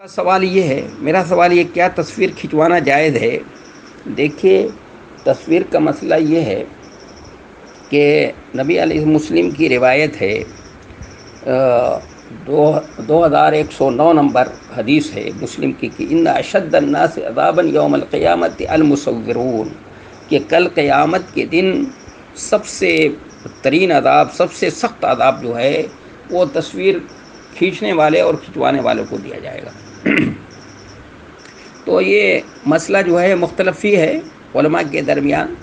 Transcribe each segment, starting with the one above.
سوال یہ ہے، میرا سوال یہ، کیا تصویر کھنچوانا جائز ہے؟ دیکھیے، تصویر کا مسئلہ یہ ہے کہ نبی علیہ مسلم کی روایت ہے، 2109 نمبر حدیث ہے مسلم کی کہ ان اشد الناس عذابا یوم القیامت المصورون، کہ کل قیامت کے دن سب سے ترین عذاب، سب سے سخت عذاب جو ہے وہ تصویر کھینچنے والے اور کھنچوانے والوں کو دیا جائے گا۔ تو یہ مسئلہ جو ہے مختلف ہی ہے علماء کے درمیان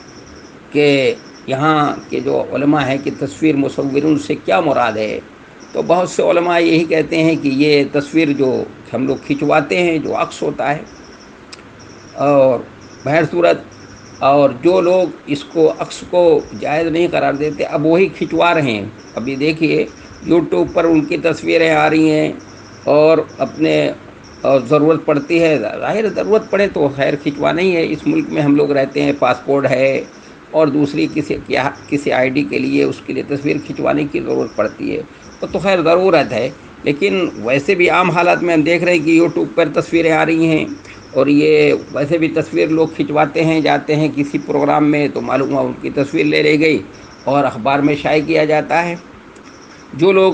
کہ یہاں کے جو علماء ہیں کہ تصویر مصورون سے کیا مراد ہے۔ تو بہت سے علماء یہی کہتے ہیں کہ یہ تصویر جو ہم لوگ کھنچواتے ہیں، جو عکس ہوتا ہے، اور بہر صورت اور جو لوگ اس کو عکس کو جائز نہیں قرار دیتے، اب وہی کھنچوا رہے ہیں۔ ابھی دیکھیے یوٹیوب پر ان کی تصویریں آ رہی ہیں، اور اپنے ضرورت پڑتی ہے، ظاہر ضرورت پڑے تو خیر کھنچوانا ہی ہے۔ اس ملک میں ہم لوگ رہتے ہیں، پاسپورٹ ہے اور دوسری کسی آئی ڈی کے لیے اس کے لیے تصویر کھنچوانے کی ضرورت پڑتی ہے، تو خیر ضرورت ہے۔ لیکن ویسے بھی عام حالات میں ہم دیکھ رہے ہیں کہ یوٹیوب پر تصویریں آ رہی ہیں، اور یہ ویسے بھی تصویر لوگ کھنچواتے ہیں، جاتے ہیں کسی پروگرام میں تو معلوم ہوا ان کی تصویر لے لی گئی اور اخبار میں شائع کیا جاتا ہے۔ جو لوگ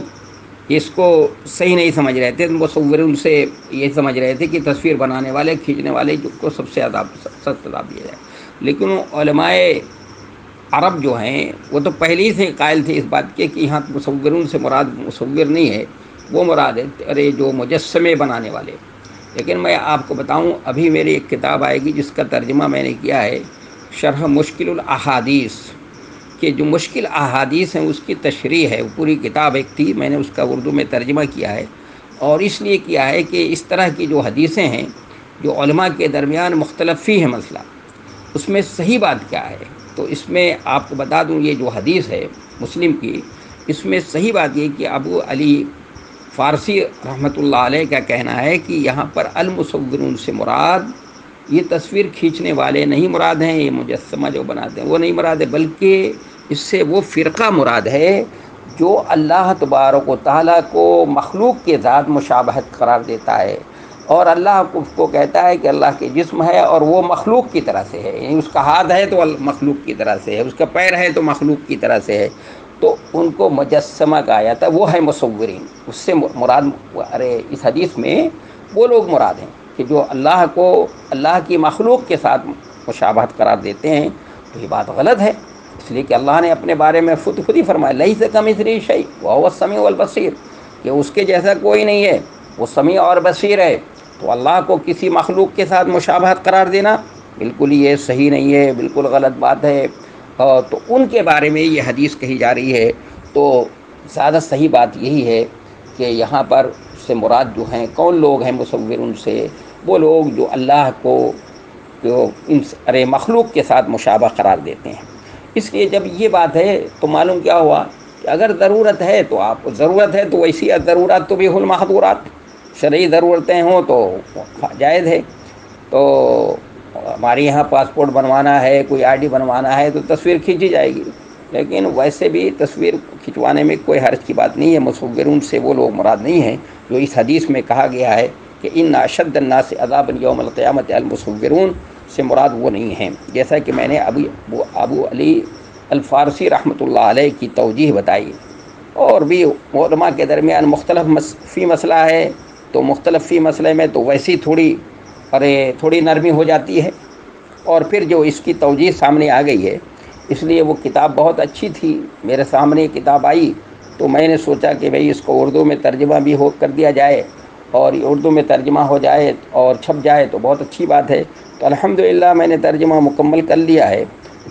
اس کو صحیح نہیں سمجھ رہے تھے، مصورین سے یہ سمجھ رہے تھے کہ تصویر بنانے والے، کھینچنے والے کو سب سے سخت عذاب دیا جائے، لیکن علماء عرب جو ہیں وہ تو پہلے ہی سے قائل تھے اس بات کے کہ یہاں مصورین سے مراد مصور نہیں ہے، وہ مراد ہے جو مجسمے بنانے والے۔ لیکن میں آپ کو بتاؤں، ابھی میری ایک کتاب آئے گی جس کا ترجمہ میں نے کیا ہے، شرح مشکل الاحادیث، کہ جو مشکل احادیث ہیں اس کی تشریح ہے، پوری کتاب ایک تھی، میں نے اس کا اردو میں ترجمہ کیا ہے، اور اس لیے کیا ہے کہ اس طرح کی جو حدیثیں ہیں جو علماء کے درمیان مختلف ہی ہے مسئلہ، اس میں صحیح بات کیا ہے۔ تو اس میں آپ کو بتا دوں، یہ جو حدیث ہے مسلم کی، اس میں صحیح بات یہ کہ ابو علی فارسی رحمۃ اللہ علیہ کا کہنا ہے کہ یہاں پر المصورون سے مراد یہ تصویر کھینچنے والے نہیں مراد ہیں، یہ مجسمہ جو بناتے ہیں وہ نہیں مراد ہے، بلکہ اس سے وہ فرقہ مراد ہے جو اللہ تبارک و تعالیٰ کو مخلوق کے ذات مشابہت قرار دیتا ہے، اور اللہ کو کہتا ہے کہ اللہ کے جسم ہے اور وہ مخلوق کی طرح سے ہے، یعنی اس کا ہاتھ ہے تو مخلوق کی طرح سے ہے، اس کا پیر ہے تو مخلوق کی طرح سے ہے، تو ان کو مجسمہ کہا جاتا ہے، وہ ہے مصورین۔ اس سے مراد اس حدیث میں وہ لوگ مراد ہیں کہ جو اللہ کو اللہ کی مخلوق کے ساتھ مشابہت قرار دیتے ہیں، تو یہ بات غلط ہے، اس لیے کہ اللہ نے اپنے بارے میں خود ہی فرمایا لیس کمثلہ شیء وہو السمیع البصیر، کہ اس کے جیسا کوئی نہیں ہے، وہ سمیع اور بصیر ہے۔ تو اللہ کو کسی مخلوق کے ساتھ مشابہت قرار دینا بالکل یہ صحیح نہیں ہے، بالکل غلط بات ہے، تو ان کے بارے میں یہ حدیث کہی جا رہی ہے۔ تو زیادہ صحیح بات یہی ہے کہ یہاں پر سے مراد جو ہیں کون لوگ ہیں مصورون سے، وہ لوگ جو اللہ کو مخلوق کے ساتھ مشابہ قرار دیتے ہیں۔ اس لیے جب یہ بات ہے تو معلوم کیا ہوا کہ اگر ضرورت ہے تو آپ کو ضرورت ہے، تو ویسی ضرورت تو بھی المحظورات، شرعی ضرورتیں ہوں تو جائز ہے۔ تو ہمارے یہاں پاسپورٹ بنوانا ہے، کوئی آئی ڈی بنوانا ہے تو تصویر کھینچی جائے گی، لیکن ویسے بھی تصویر کھنچوانے میں کوئی حرج کی بات نہیں ہے۔ مصورون سے وہ لوگ مراد نہیں ہیں جو اس حدیث میں کہا گیا ہے کہ ان اشد الناس عذابا یوم القیامت المصورون، سے مراد وہ نہیں ہیں، جیسا کہ میں نے ابو علی الفارسی رحمۃ اللہ علیہ کی توجیح بتائی۔ اور بھی علماء کے درمیان مختلف فی مسئلہ ہے، تو مختلف فی مسئلے میں تو ویسی تھوڑی نرمی ہو جاتی ہے، اور پھر جو اس کی توجیح سامنے آ گئی ہے، اس لیے وہ کتاب بہت اچھی تھی، میرے سامنے کتاب آئی تو میں نے سوچا کہ بھئی اس کو اردو میں ترجمہ بھی کر دیا جائے، اور یہ اردو میں ترجمہ ہو جائے اور چھپ جائے تو بہت اچھی بات ہے۔ تو الحمدللہ میں نے ترجمہ مکمل کر لیا ہے،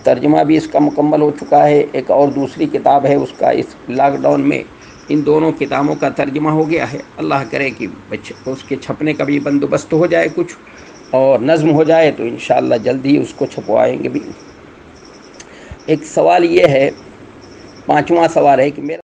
ترجمہ بھی اس کا مکمل ہو چکا ہے۔ ایک اور دوسری کتاب ہے اس کا، اس لاک ڈاؤن میں ان دونوں کتابوں کا ترجمہ ہو گیا ہے۔ اللہ کرے کہ اس کے چھپنے کا بھی بندوبست ہو جائے کچھ، اور نظم ہو جائے تو انشاءاللہ جلد ہی اس کو چھپوائیں گے بھی۔ ایک سوال یہ ہے، 5واں سوال ہے کہ میرا